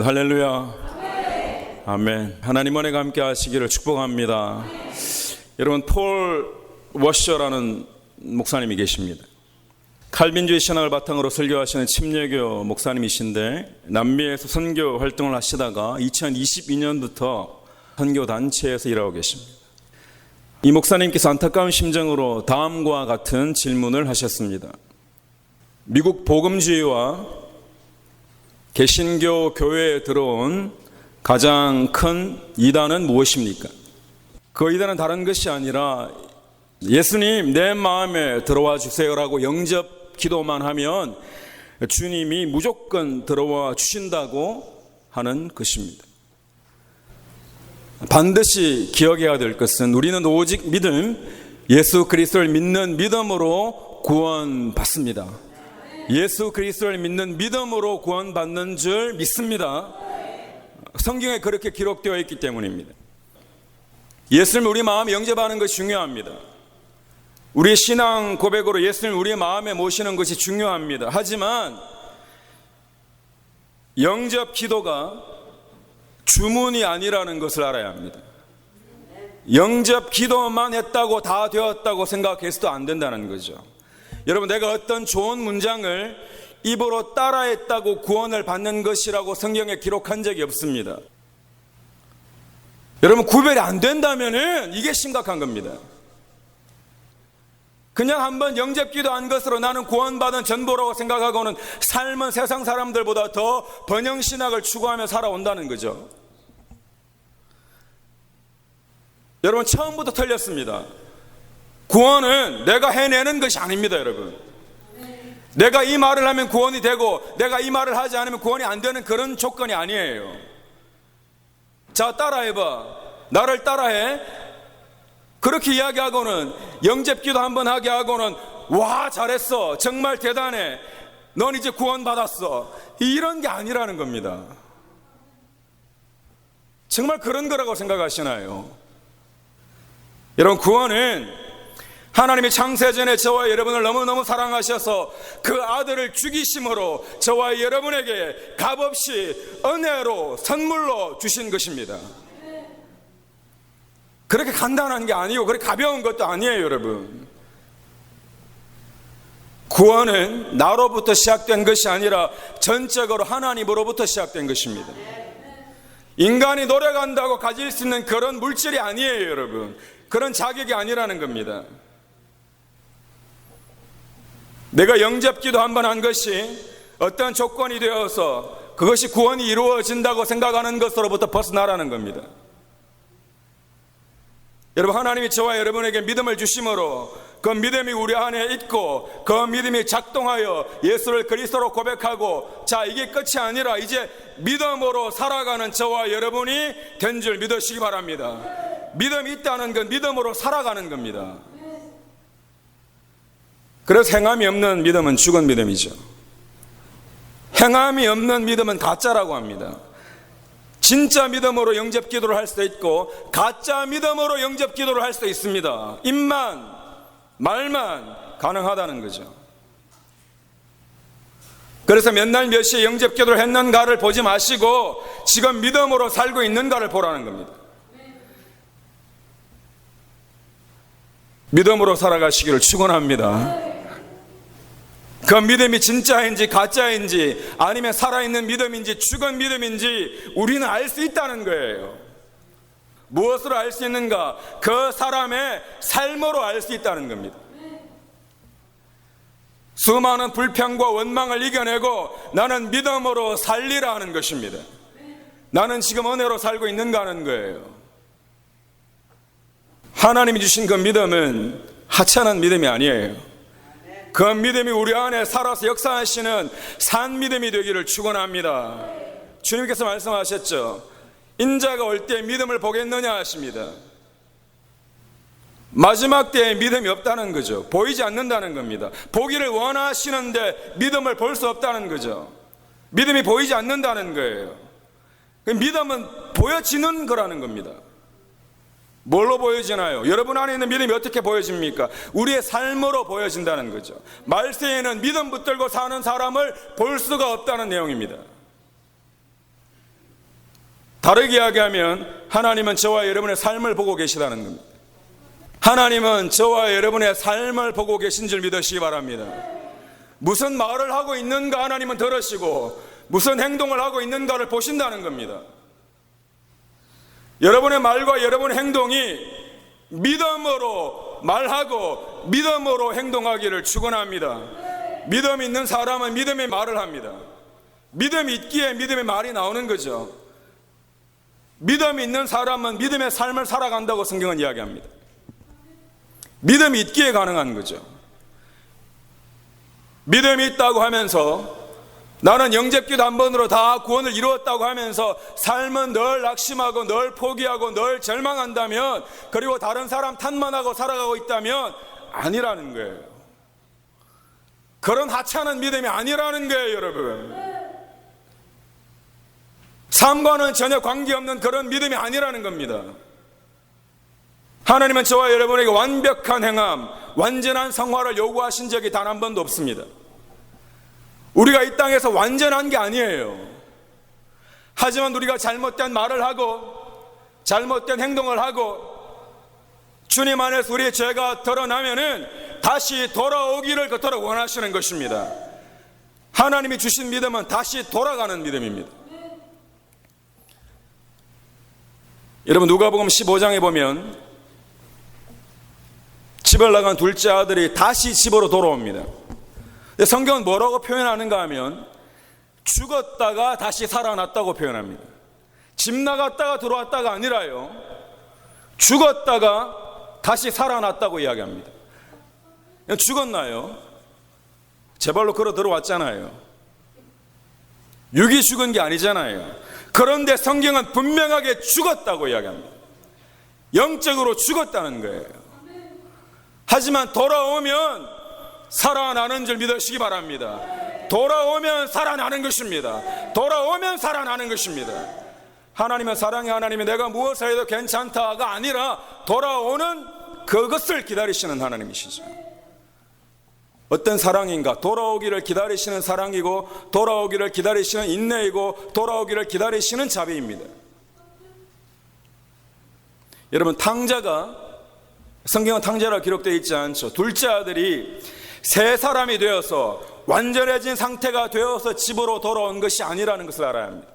할렐루야. 아멘. 하나님 은혜가 함께 하시기를 축복합니다. 여러분, 폴 워셔라는 목사님이 계십니다. 칼빈주의 신학을 바탕으로 설교하시는 침례교 목사님이신데 남미에서 선교 활동을 하시다가 2022년부터 선교 단체에서 일하고 계십니다. 이 목사님께서 안타까운 심정으로 다음과 같은 질문을 하셨습니다. 미국 복음주의와 개신교 교회에 들어온 가장 큰 이단은 무엇입니까? 그 이단은 다른 것이 아니라 예수님 내 마음에 들어와 주세요라고 영접 기도만 하면 주님이 무조건 들어와 주신다고 하는 것입니다. 반드시 기억해야 될 것은 우리는 오직 믿음, 예수 그리스도를 믿는 믿음으로 구원받습니다. 예수 그리스도를 믿는 믿음으로 구원받는 줄 믿습니다. 성경에 그렇게 기록되어 있기 때문입니다. 예수님을 우리 마음에 영접하는 것이 중요합니다. 우리의 신앙 고백으로 예수님을 우리의 마음에 모시는 것이 중요합니다. 하지만 영접 기도가 주문이 아니라는 것을 알아야 합니다. 영접 기도만 했다고 다 되었다고 생각해서도 안 된다는 거죠. 여러분, 내가 어떤 좋은 문장을 입으로 따라했다고 구원을 받는 것이라고 성경에 기록한 적이 없습니다. 여러분, 구별이 안 된다면은 이게 심각한 겁니다. 그냥 한번 영접기도 한 것으로 나는 구원받은 전부라고 생각하고는 삶은 세상 사람들보다 더 번영신학을 추구하며 살아온다는 거죠. 여러분, 처음부터 틀렸습니다. 구원은 내가 해내는 것이 아닙니다, 여러분. 내가 이 말을 하면 구원이 되고 내가 이 말을 하지 않으면 구원이 안 되는 그런 조건이 아니에요. 자, 따라해봐. 나를 따라해. 그렇게 이야기하고는 영접기도 한번 하게 하고는 와, 잘했어, 정말 대단해, 넌 이제 구원받았어, 이런 게 아니라는 겁니다. 정말 그런 거라고 생각하시나요? 여러분, 구원은 하나님이 창세전에 저와 여러분을 너무너무 사랑하셔서 그 아들을 죽이심으로 저와 여러분에게 값없이 은혜로 선물로 주신 것입니다. 그렇게 간단한 게 아니고 그렇게 가벼운 것도 아니에요, 여러분. 구원은 나로부터 시작된 것이 아니라 전적으로 하나님으로부터 시작된 것입니다. 인간이 노력한다고 가질 수 있는 그런 물질이 아니에요, 여러분. 그런 자격이 아니라는 겁니다. 내가 영접기도 한번 한 것이 어떤 조건이 되어서 그것이 구원이 이루어진다고 생각하는 것으로부터 벗어나라는 겁니다. 여러분, 하나님이 저와 여러분에게 믿음을 주심으로 그 믿음이 우리 안에 있고 그 믿음이 작동하여 예수를 그리스도로 고백하고, 자, 이게 끝이 아니라 이제 믿음으로 살아가는 저와 여러분이 된 줄 믿으시기 바랍니다. 믿음이 있다는 건 믿음으로 살아가는 겁니다. 그래서 행함이 없는 믿음은 죽은 믿음이죠. 행함이 없는 믿음은 가짜라고 합니다. 진짜 믿음으로 영접 기도를 할 수도 있고 가짜 믿음으로 영접 기도를 할 수도 있습니다. 입만, 말만 가능하다는 거죠. 그래서 몇 날 몇 시에 영접 기도를 했는가를 보지 마시고 지금 믿음으로 살고 있는가를 보라는 겁니다. 믿음으로 살아가시기를 축원합니다. 그 믿음이 진짜인지 가짜인지 아니면 살아있는 믿음인지 죽은 믿음인지 우리는 알 수 있다는 거예요. 무엇으로 알 수 있는가? 그 사람의 삶으로 알 수 있다는 겁니다. 수많은 불평과 원망을 이겨내고 나는 믿음으로 살리라 하는 것입니다. 나는 지금 은혜로 살고 있는가 하는 거예요. 하나님이 주신 그 믿음은 하찮은 믿음이 아니에요. 그 믿음이 우리 안에 살아서 역사하시는 산 믿음이 되기를 축원합니다. 주님께서 말씀하셨죠. 인자가 올 때 믿음을 보겠느냐 하십니다. 마지막 때에 믿음이 없다는 거죠. 보이지 않는다는 겁니다. 보기를 원하시는데 믿음을 볼 수 없다는 거죠. 믿음이 보이지 않는다는 거예요. 믿음은 보여지는 거라는 겁니다. 뭘로 보여지나요? 여러분 안에 있는 믿음이 어떻게 보여집니까? 우리의 삶으로 보여진다는 거죠. 말세에는 믿음 붙들고 사는 사람을 볼 수가 없다는 내용입니다. 다르게 이야기하면 하나님은 저와 여러분의 삶을 보고 계시다는 겁니다. 하나님은 저와 여러분의 삶을 보고 계신 줄 믿으시기 바랍니다. 무슨 말을 하고 있는가 하나님은 들으시고 무슨 행동을 하고 있는가를 보신다는 겁니다. 여러분의 말과 여러분의 행동이 믿음으로 말하고 믿음으로 행동하기를 축원합니다. 믿음 있는 사람은 믿음의 말을 합니다. 믿음이 있기에 믿음의 말이 나오는 거죠. 믿음이 있는 사람은 믿음의 삶을 살아간다고 성경은 이야기합니다. 믿음이 있기에 가능한 거죠. 믿음이 있다고 하면서 나는 영접기도 한 번으로 다 구원을 이루었다고 하면서 삶은 늘 낙심하고 늘 포기하고 늘 절망한다면, 그리고 다른 사람 탓만하고 살아가고 있다면 아니라는 거예요. 그런 하찮은 믿음이 아니라는 거예요, 여러분. 삶과는 전혀 관계없는 그런 믿음이 아니라는 겁니다. 하나님은 저와 여러분에게 완벽한 행함, 완전한 성화를 요구하신 적이 단 한 번도 없습니다. 우리가 이 땅에서 완전한 게 아니에요. 하지만 우리가 잘못된 말을 하고 잘못된 행동을 하고 주님 안에서 우리의 죄가 드러나면은 다시 돌아오기를 그토록 원하시는 것입니다. 하나님이 주신 믿음은 다시 돌아가는 믿음입니다. 여러분, 누가복음 15장에 보면 집을 나간 둘째 아들이 다시 집으로 돌아옵니다. 성경은 뭐라고 표현하는가 하면 죽었다가 다시 살아났다고 표현합니다. 집 나갔다가 들어왔다가 아니라요, 죽었다가 다시 살아났다고 이야기합니다. 죽었나요? 제 발로 걸어 들어왔잖아요. 육이 죽은 게 아니잖아요. 그런데 성경은 분명하게 죽었다고 이야기합니다. 영적으로 죽었다는 거예요. 하지만 돌아오면 살아나는 줄 믿으시기 바랍니다. 돌아오면 살아나는 것입니다. 돌아오면 살아나는 것입니다. 하나님은 사랑의 하나님이 내가 무엇을 해도 괜찮다가 아니라 돌아오는 그것을 기다리시는 하나님이시죠. 어떤 사랑인가? 돌아오기를 기다리시는 사랑이고, 돌아오기를 기다리시는 인내이고, 돌아오기를 기다리시는 자비입니다. 여러분, 탕자가, 성경은 탕자라 기록되어 있지 않죠. 둘째 아들이 새 사람이 되어서 완전해진 상태가 되어서 집으로 돌아온 것이 아니라는 것을 알아야 합니다.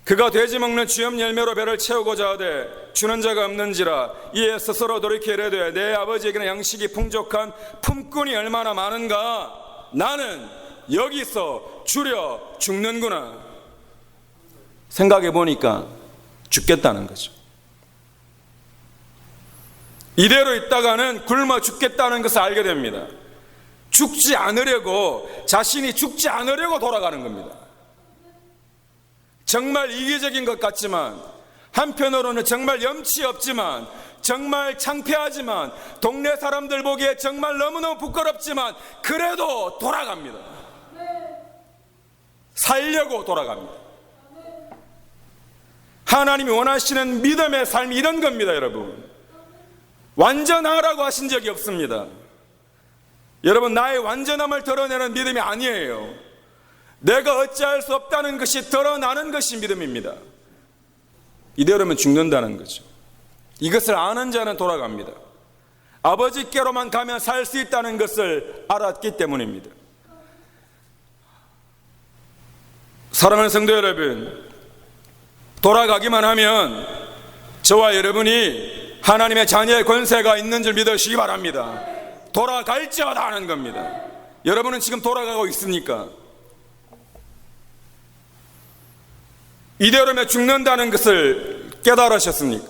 그가 돼지 먹는 쥐염 열매로 배를 채우고자 하되 주는 자가 없는지라 이에 스스로 돌이켜 이르되 내 아버지에게는 양식이 풍족한 품꾼이 얼마나 많은가, 나는 여기서 줄여 죽는구나. 생각해 보니까 죽겠다는 거죠. 이대로 있다가는 굶어 죽겠다는 것을 알게 됩니다. 죽지 않으려고, 자신이 죽지 않으려고 돌아가는 겁니다. 정말 이기적인 것 같지만, 한편으로는 정말 염치 없지만, 정말 창피하지만, 동네 사람들 보기에 정말 너무너무 부끄럽지만 그래도 돌아갑니다. 살려고 돌아갑니다. 하나님이 원하시는 믿음의 삶이 이런 겁니다, 여러분. 완전하라고 하신 적이 없습니다. 여러분, 나의 완전함을 드러내는 믿음이 아니에요. 내가 어찌할 수 없다는 것이 드러나는 것이 믿음입니다. 이대로면 죽는다는 거죠. 이것을 아는 자는 돌아갑니다. 아버지께로만 가면 살 수 있다는 것을 알았기 때문입니다. 사랑하는 성도 여러분, 돌아가기만 하면 저와 여러분이 하나님의 자녀의 권세가 있는 줄 믿으시기 바랍니다. 돌아갈지어다 하는 겁니다. 여러분은 지금 돌아가고 있습니까? 이대로면 죽는다는 것을 깨달으셨습니까?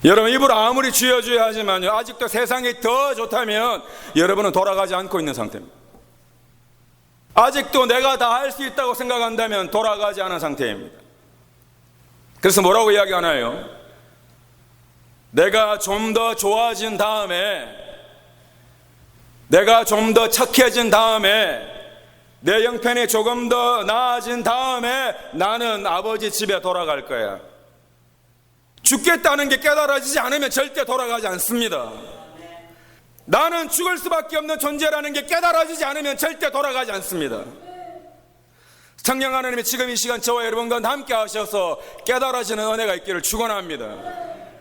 여러분, 입으로 아무리 주여 주여 하지만요, 아직도 세상이 더 좋다면 여러분은 돌아가지 않고 있는 상태입니다. 아직도 내가 다 할 수 있다고 생각한다면 돌아가지 않은 상태입니다. 그래서 뭐라고 이야기하나요? 내가 좀 더 좋아진 다음에, 내가 좀 더 착해진 다음에, 내 형편이 조금 더 나아진 다음에 나는 아버지 집에 돌아갈 거야. 죽겠다는 게 깨달아지지 않으면 절대 돌아가지 않습니다. 나는 죽을 수밖에 없는 존재라는 게 깨달아지지 않으면 절대 돌아가지 않습니다. 성령 하나님이 지금 이 시간 저와 여러분과 함께 하셔서 깨달아지는 은혜가 있기를 축원합니다.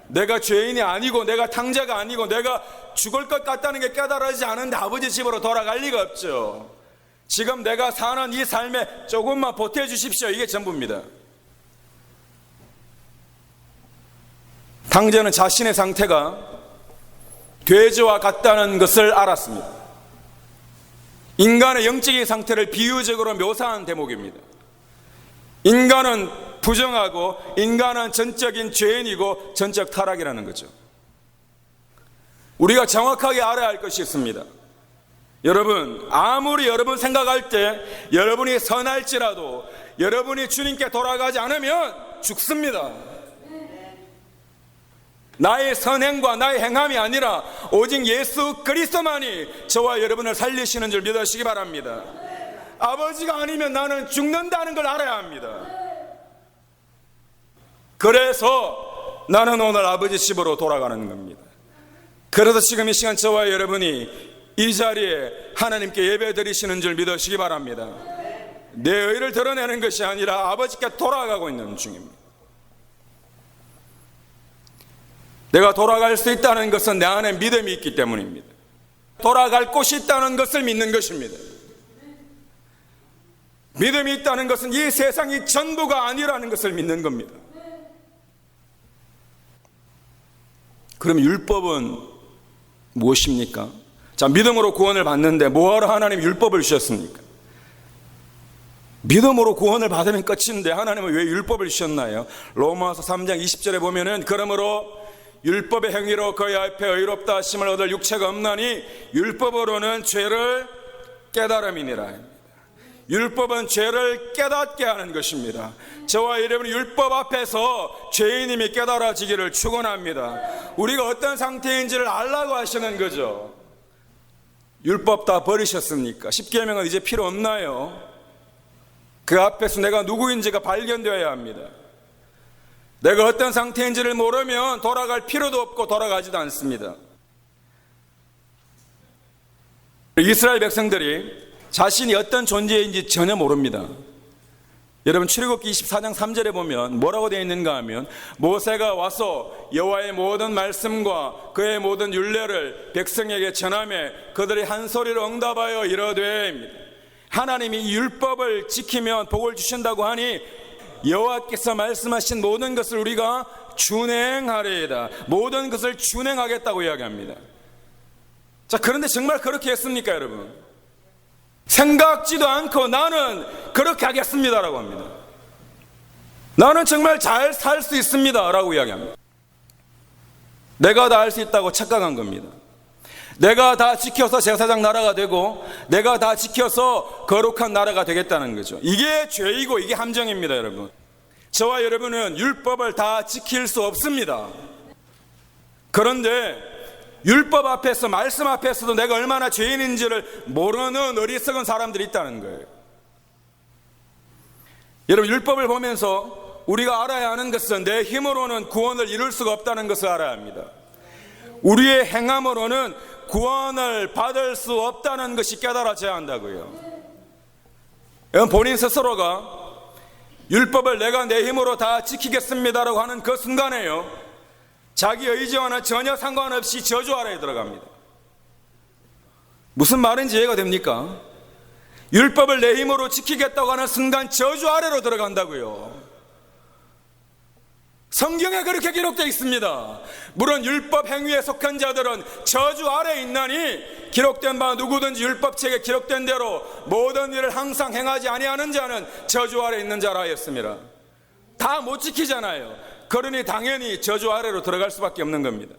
내가 죄인이 아니고 내가 탕자가 아니고 내가 죽을 것 같다는 게 깨달아지지 않은데 아버지 집으로 돌아갈 리가 없죠. 지금 내가 사는 이 삶에 조금만 보태주십시오. 이게 전부입니다. 탕자는 자신의 상태가 돼지와 같다는 것을 알았습니다. 인간의 영적인 상태를 비유적으로 묘사한 대목입니다. 인간은 부정하고 인간은 전적인 죄인이고 전적 타락이라는 거죠. 우리가 정확하게 알아야 할 것이 있습니다. 여러분, 아무리 여러분 생각할 때 여러분이 선할지라도 여러분이 주님께 돌아가지 않으면 죽습니다. 나의 선행과 나의 행함이 아니라 오직 예수 그리스도만이 저와 여러분을 살리시는 줄 믿으시기 바랍니다. 아버지가 아니면 나는 죽는다는 걸 알아야 합니다. 그래서 나는 오늘 아버지 집으로 돌아가는 겁니다. 그래서 지금 이 시간 저와 여러분이 이 자리에 하나님께 예배 드리시는 줄 믿으시기 바랍니다. 내 의를 드러내는 것이 아니라 아버지께 돌아가고 있는 중입니다. 내가 돌아갈 수 있다는 것은 내 안에 믿음이 있기 때문입니다. 돌아갈 곳이 있다는 것을 믿는 것입니다. 믿음이 있다는 것은 이 세상이 전부가 아니라는 것을 믿는 겁니다. 그럼 율법은 무엇입니까? 자, 믿음으로 구원을 받는데 뭐하러 하나님 율법을 주셨습니까? 믿음으로 구원을 받으면 끝인데 하나님은 왜 율법을 주셨나요? 로마서 3장 20절에 보면은 그러므로 율법의 행위로 그의 앞에 의롭다 하심을 얻을 육체가 없나니 율법으로는 죄를 깨달음이니라. 율법은 죄를 깨닫게 하는 것입니다. 저와 여러분이 율법 앞에서 죄인임이 깨달아지기를 축원합니다. 우리가 어떤 상태인지를 알라고 하시는 거죠. 율법 다 버리셨습니까? 십계명은 이제 필요 없나요? 그 앞에서 내가 누구인지가 발견되어야 합니다. 내가 어떤 상태인지를 모르면 돌아갈 필요도 없고 돌아가지도 않습니다. 이스라엘 백성들이 자신이 어떤 존재인지 전혀 모릅니다. 여러분 출애굽기 24장 3절에 보면 뭐라고 되어 있는가 하면 모세가 와서 여호와의 모든 말씀과 그의 모든 율례를 백성에게 전하며 그들이 한 소리로 응답하여 이르되 하나님이 이 율법을 지키면 복을 주신다고 하니 여호와께서 말씀하신 모든 것을 우리가 준행하리이다. 모든 것을 준행하겠다고 이야기합니다. 자, 그런데 정말 그렇게 했습니까, 여러분? 생각지도 않고 나는 그렇게 하겠습니다라고 합니다. 나는 정말 잘 살 수 있습니다라고 이야기합니다. 내가 다 할 수 있다고 착각한 겁니다. 내가 다 지켜서 제사장 나라가 되고 내가 다 지켜서 거룩한 나라가 되겠다는 거죠. 이게 죄이고 이게 함정입니다, 여러분. 저와 여러분은 율법을 다 지킬 수 없습니다. 그런데 율법 앞에서 말씀 앞에서도 내가 얼마나 죄인인지를 모르는 어리석은 사람들이 있다는 거예요. 여러분, 율법을 보면서 우리가 알아야 하는 것은 내 힘으로는 구원을 이룰 수가 없다는 것을 알아야 합니다. 우리의 행함으로는 구원을 받을 수 없다는 것이 깨달아져야 한다고요. 본인 스스로가 율법을 내가 내 힘으로 다 지키겠습니다라고 하는 그 순간에요, 자기 의지와는 전혀 상관없이 저주 아래에 들어갑니다. 무슨 말인지 이해가 됩니까? 율법을 내 힘으로 지키겠다고 하는 순간 저주 아래로 들어간다고요. 성경에 그렇게 기록되어 있습니다. 물론 율법 행위에 속한 자들은 저주 아래에 있나니 기록된 바 누구든지 율법책에 기록된 대로 모든 일을 항상 행하지 아니하는 자는 저주 아래에 있는 자라 하였습니다. 다 못 지키잖아요. 그러니 당연히 저주 아래로 들어갈 수밖에 없는 겁니다.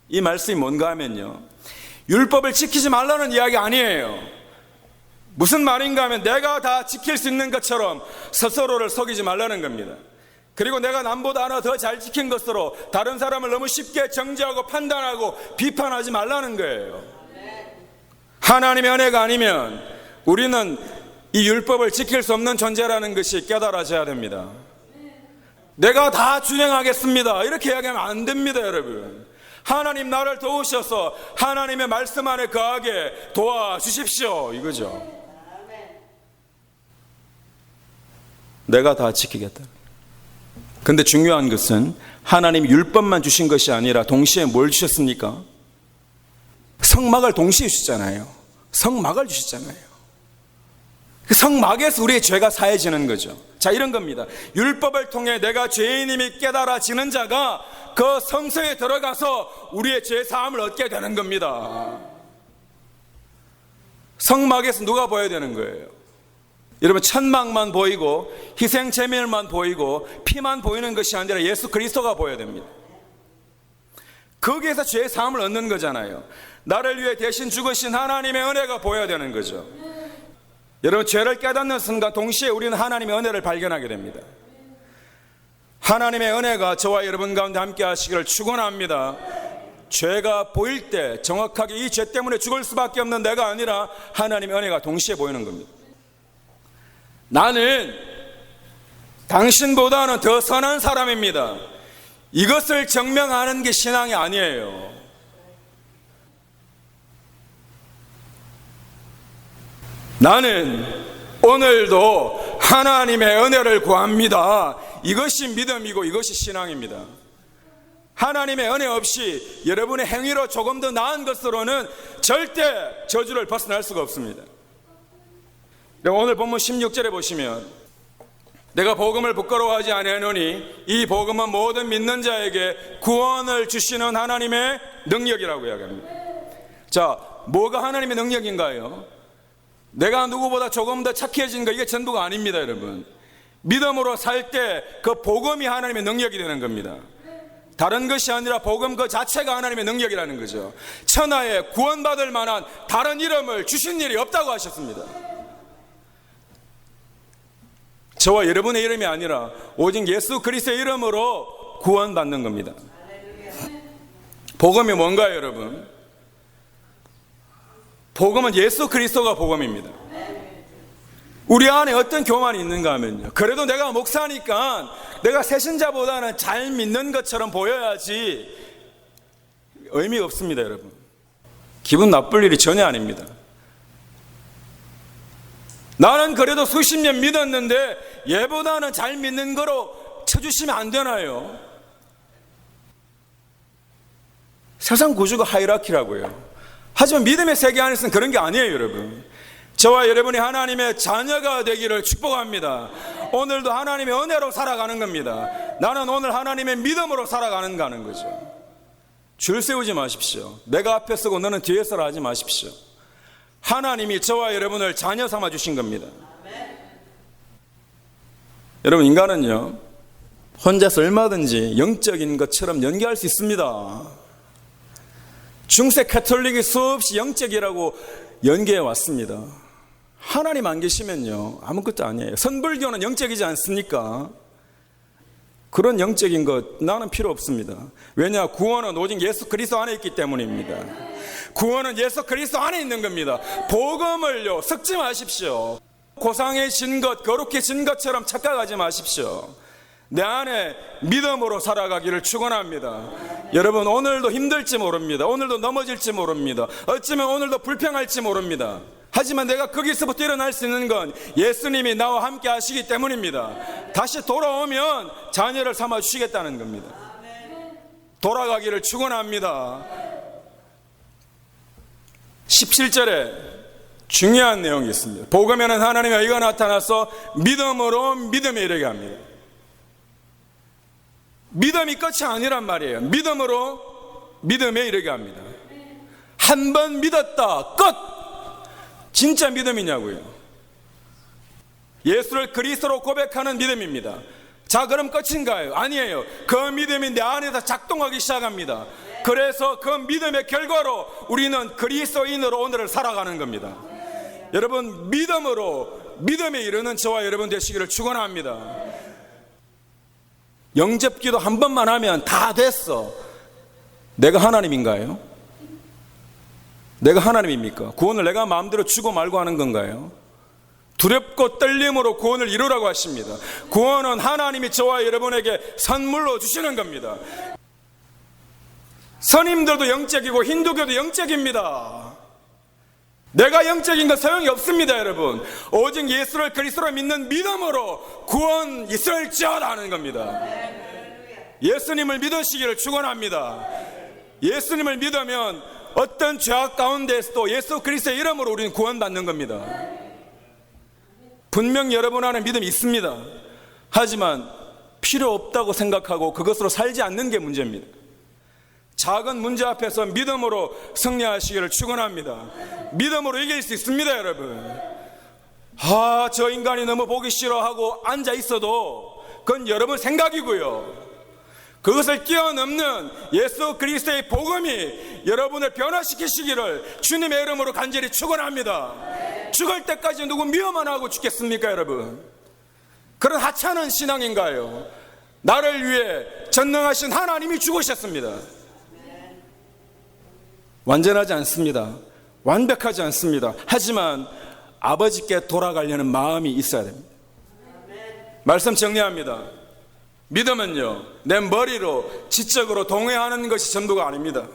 이 말씀이 뭔가 하면요, 율법을 지키지 말라는 이야기 아니에요. 무슨 말인가 하면 내가 다 지킬 수 있는 것처럼 스스로를 속이지 말라는 겁니다. 그리고 내가 남보다 하나 더 잘 지킨 것으로 다른 사람을 너무 쉽게 정죄하고 판단하고 비판하지 말라는 거예요. 하나님의 은혜가 아니면 우리는 이 율법을 지킬 수 없는 존재라는 것이 깨달아져야 됩니다. 내가 다 준행하겠습니다 이렇게 이야기하면 안 됩니다, 여러분. 하나님 나를 도우셔서 하나님의 말씀 안에 거하게 도와주십시오, 이거죠. 내가 다 지키겠다. 근데 중요한 것은 하나님이 율법만 주신 것이 아니라 동시에 뭘 주셨습니까? 성막을 동시에 주셨잖아요. 성막을 주셨잖아요. 그 성막에서 우리의 죄가 사해지는 거죠. 자, 이런 겁니다. 율법을 통해 내가 죄인임이 깨달아지는 자가 그 성소에 들어가서 우리의 죄 사함을 얻게 되는 겁니다. 성막에서 누가 보여야 되는 거예요? 여러분, 천막만 보이고 희생 제물만 보이고 피만 보이는 것이 아니라 예수 그리스도가 보여야 됩니다. 거기에서 죄 사함을 얻는 거잖아요. 나를 위해 대신 죽으신 하나님의 은혜가 보여야 되는 거죠. 여러분, 죄를 깨닫는 순간 동시에 우리는 하나님의 은혜를 발견하게 됩니다. 하나님의 은혜가 저와 여러분 가운데 함께 하시기를 축원합니다. 죄가 보일 때 정확하게 이 죄 때문에 죽을 수밖에 없는 내가 아니라 하나님의 은혜가 동시에 보이는 겁니다. 나는 당신보다는 더 선한 사람입니다. 이것을 증명하는 게 신앙이 아니에요. 나는 오늘도 하나님의 은혜를 구합니다. 이것이 믿음이고 이것이 신앙입니다. 하나님의 은혜 없이 여러분의 행위로 조금 더 나은 것으로는 절대 저주를 벗어날 수가 없습니다. 오늘 본문 16절에 보시면 내가 복음을 부끄러워하지 아니하노니 이 복음은 모든 믿는 자에게 구원을 주시는 하나님의 능력이라고 이야기합니다. 자, 뭐가 하나님의 능력인가요? 내가 누구보다 조금 더 착해진 거, 이게 전부가 아닙니다, 여러분. 믿음으로 살 때 그 복음이 하나님의 능력이 되는 겁니다. 다른 것이 아니라 복음 그 자체가 하나님의 능력이라는 거죠. 천하에 구원받을 만한 다른 이름을 주신 일이 없다고 하셨습니다. 저와 여러분의 이름이 아니라 오직 예수 그리스도의 이름으로 구원받는 겁니다. 복음이 뭔가요, 여러분? 복음은 예수 그리스도가 복음입니다. 우리 안에 어떤 교만이 있는가 하면요, 그래도 내가 목사니까 내가 새신자보다는 잘 믿는 것처럼 보여야지 의미가 없습니다, 여러분. 기분 나쁠 일이 전혀 아닙니다. 나는 그래도 수십 년 믿었는데 얘보다는 잘 믿는 거로 쳐주시면 안 되나요? 세상 구조가 하이라키라고요. 하지만 믿음의 세계 안에서는 그런 게 아니에요, 여러분. 저와 여러분이 하나님의 자녀가 되기를 축복합니다. 오늘도 하나님의 은혜로 살아가는 겁니다. 나는 오늘 하나님의 믿음으로 살아가는 거죠. 줄 세우지 마십시오. 내가 앞에 서고 너는 뒤에 서라 하지 마십시오. 하나님이 저와 여러분을 자녀 삼아 주신 겁니다. 여러분, 인간은요, 혼자서 얼마든지 영적인 것처럼 연기할 수 있습니다. 중세 가톨릭이 수없이 영적이라고 연기해 왔습니다. 하나님 안 계시면요, 아무것도 아니에요. 선불교는 영적이지 않습니까? 그런 영적인 것 나는 필요 없습니다. 왜냐? 구원은 오직 예수 그리스도 안에 있기 때문입니다. 구원은 예수 그리스도 안에 있는 겁니다. 복음을요, 섞지 마십시오. 고상해진 것, 거룩해진 것처럼 착각하지 마십시오. 내 안에 믿음으로 살아가기를 축원합니다. 여러분, 오늘도 힘들지 모릅니다. 오늘도 넘어질지 모릅니다. 어쩌면 오늘도 불평할지 모릅니다. 하지만 내가 거기서부터 일어날 수 있는 건 예수님이 나와 함께 하시기 때문입니다. 다시 돌아오면 자녀를 삼아 주시겠다는 겁니다. 돌아가기를 축원합니다. 17절에 중요한 내용이 있습니다. 복음에는 하나님의 의가 나타나서 믿음으로 믿음에 이르게 합니다. 믿음이 끝이 아니란 말이에요. 믿음으로 믿음에 이르게 합니다. 한 번 믿었다, 끝! 진짜 믿음이냐고요? 예수를 그리스도로 고백하는 믿음입니다. 자, 그럼 끝인가요? 아니에요. 그 믿음이 내 안에서 작동하기 시작합니다. 그래서 그 믿음의 결과로 우리는 그리스도인으로 오늘을 살아가는 겁니다. 여러분, 믿음으로 믿음에 이르는 저와 여러분 되시기를 축원합니다. 영접기도 한 번만 하면 다 됐어. 내가 하나님인가요? 내가 하나님입니까? 구원을 내가 마음대로 주고 말고 하는 건가요? 두렵고 떨림으로 구원을 이루라고 하십니다. 구원은 하나님이 저와 여러분에게 선물로 주시는 겁니다. 선임들도 영적이고 힌두교도 영적입니다. 내가 영적인 건 소용이 없습니다, 여러분. 오직 예수를 그리스도로 믿는 믿음으로 구원 있을지어다 하는 겁니다. 예수님을 믿으시기를 축원합니다. 예수님을 믿으면 어떤 죄악 가운데서도 예수 그리스도의 이름으로 우리는 구원받는 겁니다. 분명 여러분 안에 믿음이 있습니다. 하지만 필요 없다고 생각하고 그것으로 살지 않는 게 문제입니다. 작은 문제 앞에서 믿음으로 승리하시기를 축원합니다. 믿음으로 이길 수 있습니다, 여러분. 저 인간이 너무 보기 싫어하고 앉아 있어도 그건 여러분 생각이고요. 그것을 뛰어넘는 예수 그리스도의 복음이 여러분을 변화시키시기를 주님의 이름으로 간절히 축원합니다. 죽을 때까지 누구 미워만 하고 죽겠습니까, 여러분? 그런 하찮은 신앙인가요? 나를 위해 전능하신 하나님이 죽으셨습니다. 완전하지 않습니다. 완벽하지 않습니다. 하지만 아버지께 돌아가려는 마음이 있어야 됩니다. 말씀 정리합니다. 믿음은요, 내 머리로 지적으로 동의하는 것이 전부가 아닙니다.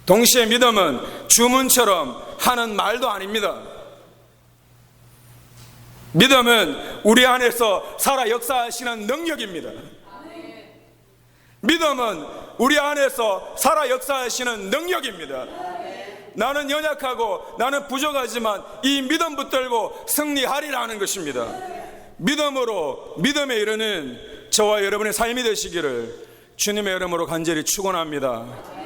동시에 믿음은 주문처럼 하는 말도 아닙니다. 믿음은 우리 안에서 살아 역사하시는 능력입니다. 믿음은 우리 안에서 살아 역사하시는 능력입니다. 나는 연약하고 나는 부족하지만 이 믿음 붙들고 승리하리라 하는 것입니다. 믿음으로 믿음에 이르는 저와 여러분의 삶이 되시기를 주님의 이름으로 간절히 축원합니다.